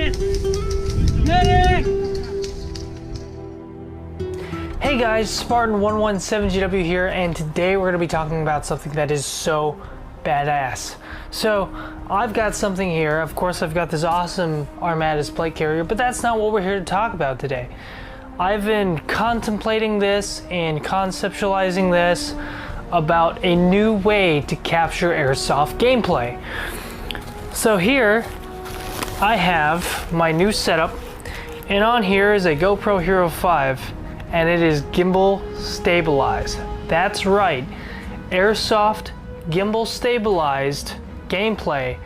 Hey guys, Spartan117GW here, and today we're going to be talking about something that is so badass. So, I've got something here. Of course, I've got this awesome Armatis plate carrier, but that's not what we're here to talk about today. I've been contemplating this and conceptualizing this about a new way to capture airsoft gameplay. So here, I have my new setup, and on here is a GoPro Hero 5. And it is gimbal stabilized. That's right, airsoft gimbal stabilized gameplay.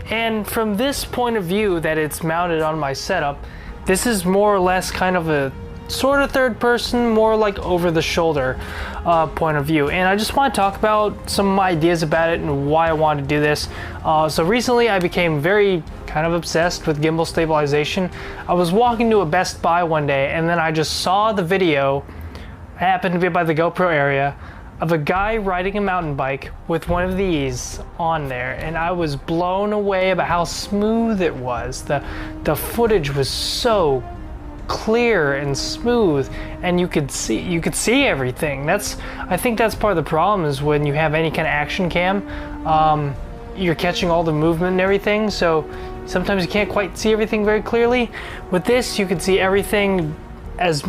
And from this point of view that it's mounted on my setup, this is more or less kind of a sort of third person, more like over the shoulder point of view. And I just want to talk about some ideas about it and why I want to do this. So recently I became very kind of obsessed with gimbal stabilization. I was walking to a Best Buy one day and then I just saw the video, happened to be by the GoPro area, of a guy riding a mountain bike with one of these on there, and I was blown away about how smooth it was. The footage was so clear and smooth, and you could see everything. I think that's part of the problem, is when you have any kind of action cam, you're catching all the movement and everything, so sometimes you can't quite see everything very clearly. With this, you can see everything as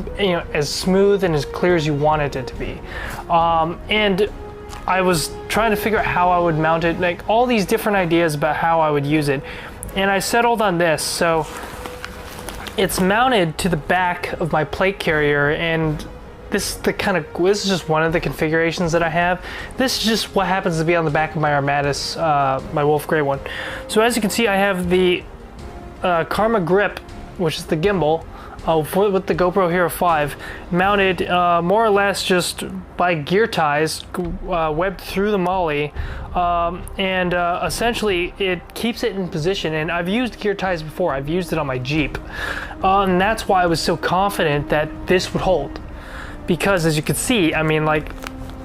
smooth and as clear as you wanted it to be. And I was trying to figure out how I would mount it, like all these different ideas about how I would use it, and I settled on this. So it's mounted to the back of my plate carrier, and this is just one of the configurations that I have. This is just what happens to be on the back of my Armatis, my Wolf Gray one. So as you can see, I have the Karma grip, which is the gimbal, with the GoPro Hero 5, mounted more or less just by gear ties webbed through the molly, and essentially it keeps it in position. And I've used gear ties before. I've used it on my Jeep, and that's why I was so confident that this would hold. Because as you can see, I mean, like,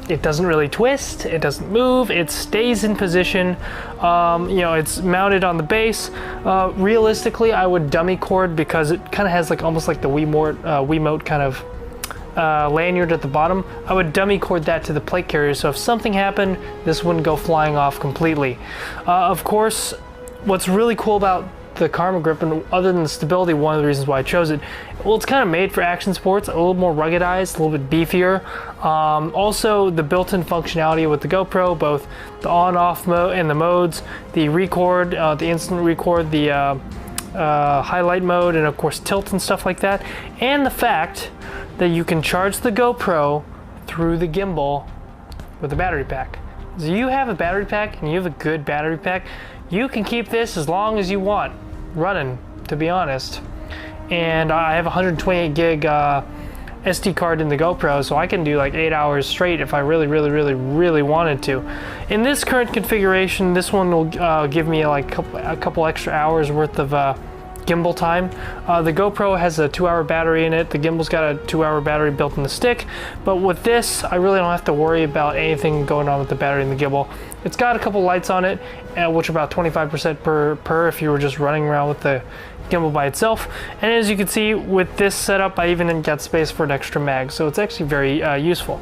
it doesn't really twist, it doesn't move, it stays in position. It's mounted on the base. Realistically, I would dummy cord, because it kind of has like almost like the Wiimote kind of lanyard at the bottom. I would dummy cord that to the plate carrier, so if something happened, this wouldn't go flying off completely. Of course, what's really cool about the Karma grip, and other than the stability, one of the reasons why I chose it, well, it's kind of made for action sports, a little more ruggedized, a little bit beefier. Also, the built-in functionality with the GoPro, both the on-off mode and the modes, the record, the instant record, the highlight mode, and of course tilt and stuff like that, and the fact that you can charge the GoPro through the gimbal with a battery pack. So you have a battery pack, and you have a good battery pack, you can keep this as long as you want running, to be honest. And I have a 128 gig SD card in the GoPro, so I can do like 8 hours straight if I really wanted to. In this current configuration, this one will give me like a couple extra hours worth of gimbal time. The GoPro has a 2-hour battery in it. The gimbal's got a 2-hour battery built in the stick. But with this, I really don't have to worry about anything going on with the battery in the gimbal. It's got a couple lights on it, which are about 25% per if you were just running around with the gimbal by itself. And as you can see, with this setup, I even got space for an extra mag, so it's actually very useful.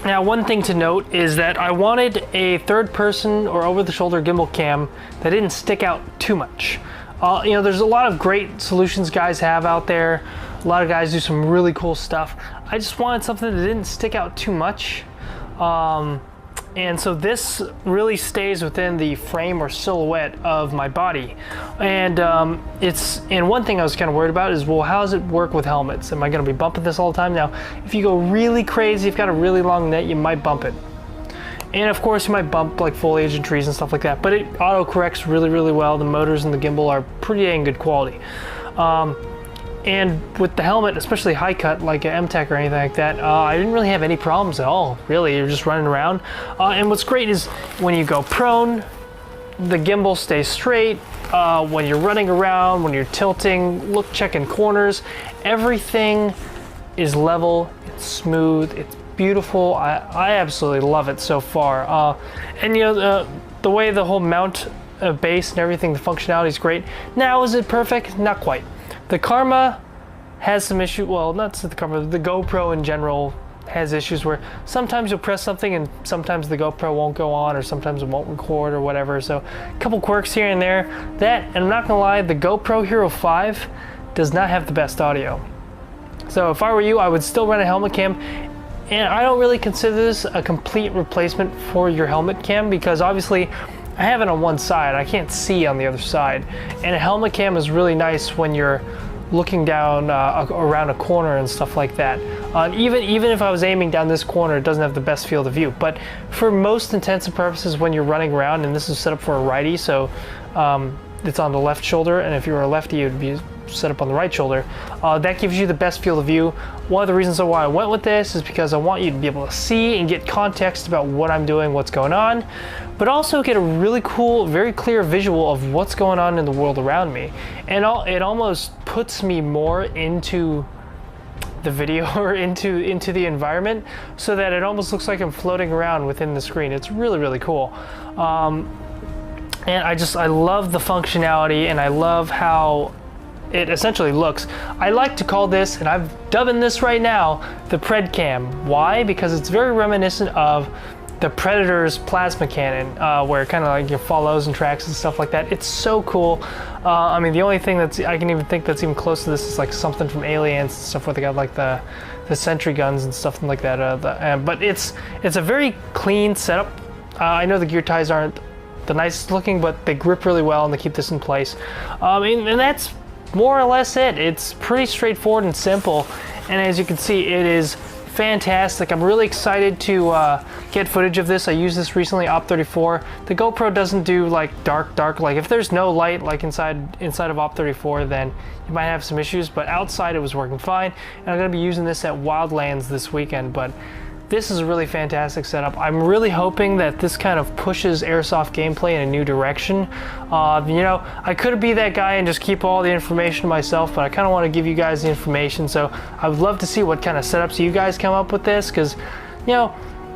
Now, one thing to note is that I wanted a third-person or over-the-shoulder gimbal cam that didn't stick out too much. There's a lot of great solutions guys have out there. A lot of guys do some really cool stuff. I just wanted something that didn't stick out too much. And so this really stays within the frame or silhouette of my body. And one thing I was kind of worried about is, well, how does it work with helmets? Am I going to be bumping this all the time? Now, if you go really crazy, you've got a really long net, you might bump it. And of course you might bump like foliage and trees and stuff like that, but it auto corrects really well. The motors and the gimbal are pretty dang good quality. And with the helmet, especially high cut like an M-Tech or anything like that, I didn't really have any problems at all, really. You're just running around. And what's great is when you go prone, the gimbal stays straight. When you're running around, when you're tilting, checking corners, everything is level, it's smooth, it's beautiful. I absolutely love it so far. And the way the whole mount base and everything. The functionality is great. Now, is it perfect? Not quite. The Karma has some issue. Well, not the Karma, the GoPro in general has issues where sometimes you'll press something and sometimes the GoPro won't go on, or sometimes it won't record or whatever. So a couple quirks here and there. That, and I'm not gonna lie, the GoPro Hero 5 does not have the best audio. So if I were you, I would still run a helmet cam. And I don't really consider this a complete replacement for your helmet cam, because obviously I have it on one side, I can't see on the other side. And a helmet cam is really nice when you're looking down around a corner and stuff like that. Even if I was aiming down this corner, it doesn't have the best field of view. But for most intents and purposes, when you're running around, and this is set up for a righty, so it's on the left shoulder, and if you were a lefty, it would be set up on the right shoulder. That gives you the best field of view. One of the reasons why I went with this is because I want you to be able to see and get context about what I'm doing, what's going on, but also get a really cool, very clear visual of what's going on in the world around me. And it almost puts me more into the video or into the environment, so that it almost looks like I'm floating around within the screen. It's really, really cool. And I love the functionality, and I love how it essentially looks. I like to call this, and I'm dubbing this right now, the Pred Cam. Why? Because it's very reminiscent of the Predator's plasma cannon, where it kind of like follows and tracks and stuff like that. It's so cool. I mean, the only thing I can even think that's even close to this is like something from Aliens and stuff, where they got like the sentry guns and stuff like that. But it's a very clean setup. I know the gear ties aren't the nicest looking, but they grip really well and they keep this in place. And that's more or less it. It's pretty straightforward and simple, and as you can see, it is fantastic. I'm really excited to get footage of this. I used this recently, Op34. The GoPro doesn't do like dark. Like if there's no light like inside of Op34, then you might have some issues, but outside it was working fine. And I'm gonna be using this at Wildlands this weekend, but this is a really fantastic setup. I'm really hoping that this kind of pushes Airsoft gameplay in a new direction. You know, I could be that guy and just keep all the information to myself, but I kind of want to give you guys the information. So I would love to see what kind of setups you guys come up with this, because, you know,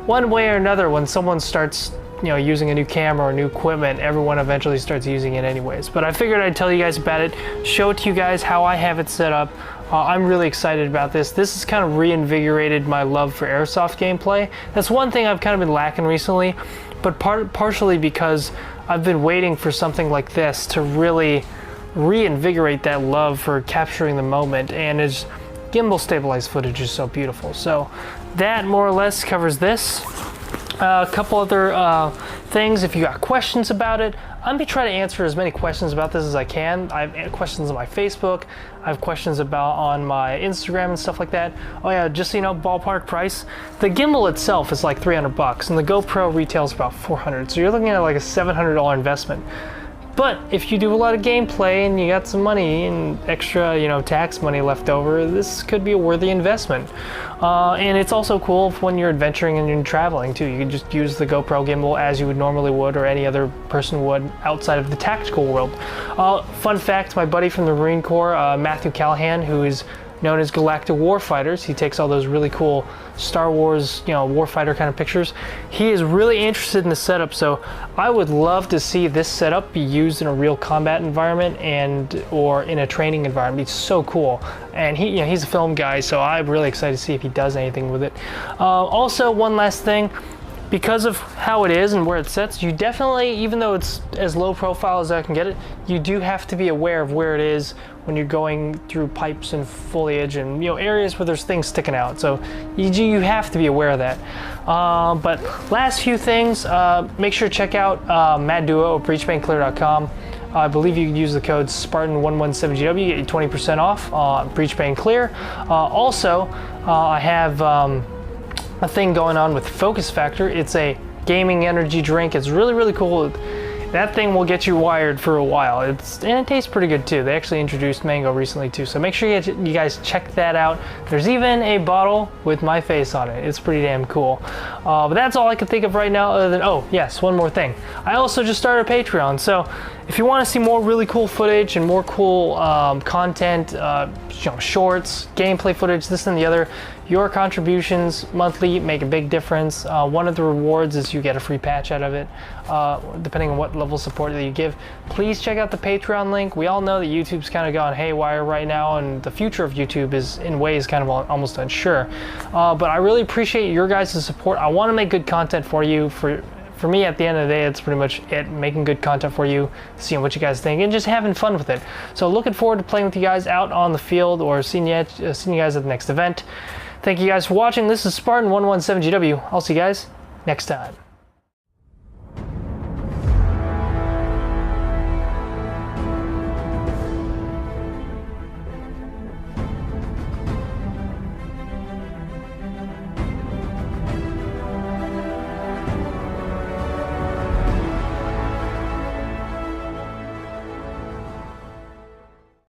one way or another, when someone starts, you know, using a new camera or new equipment, everyone eventually starts using it anyways. But I figured I'd tell you guys about it, show it to you guys how I have it set up. I'm really excited about this. This has kind of reinvigorated my love for Airsoft gameplay. That's one thing I've kind of been lacking recently, but partially because I've been waiting for something like this to really reinvigorate that love for capturing the moment, and its gimbal stabilized footage is so beautiful. So that more or less covers this. A couple other things, if you got questions about it, I'm gonna try to answer as many questions about this as I can. I have questions on my Facebook, I have questions about on my Instagram and stuff like that. Oh yeah, just so you know, ballpark price, the gimbal itself is like 300 bucks and the GoPro retails about 400, so you're looking at like a $700 investment. But if you do a lot of gameplay and you got some money and extra, you know, tax money left over, this could be a worthy investment. And it's also cool when you're adventuring and you're traveling too. You can just use the GoPro gimbal as you would normally would, or any other person would outside of the tactical world. Fun fact, my buddy from the Marine Corps, Matthew Callahan, who is known as Galactic Warfighters, he takes all those really cool Star Wars, you know, warfighter kind of pictures. He is really interested in the setup, so I would love to see this setup be used in a real combat environment or in a training environment. It's so cool, and he, you know, he's a film guy, so I'm really excited to see if he does anything with it. Also, one last thing. Because of how it is and where it sits, you definitely, even though it's as low profile as I can get it, you do have to be aware of where it is when you're going through pipes and foliage and, you know, areas where there's things sticking out. So you have to be aware of that. But last few things, make sure to check out Mad Duo at breachbangclear.com. I believe you can use the code Spartan117GW, get you 20% off Breach Bang Clear. Also, I have a thing going on with Focus Factor. It's a gaming energy drink. It's really, really cool. That thing will get you wired for a while. And it tastes pretty good too. They actually introduced mango recently too, so make sure you guys check that out. There's even a bottle with my face on it. It's pretty damn cool. But that's all I can think of right now, other than, oh yes, one more thing. I also just started a Patreon, so if you want to see more really cool footage and more cool content, shorts, gameplay footage, this and the other, your contributions monthly make a big difference. One of the rewards is you get a free patch out of it, depending on what level of support that you give. Please check out the Patreon link. We all know that YouTube's kind of gone haywire right now, and the future of YouTube is in ways kind of almost unsure. But I really appreciate your guys' support. I want to make good content for you. For me, at the end of the day, it's pretty much it, making good content for you, seeing what you guys think, and just having fun with it. So looking forward to playing with you guys out on the field, or seeing you guys at the next event. Thank you guys for watching. This is Spartan117GW. I'll see you guys next time.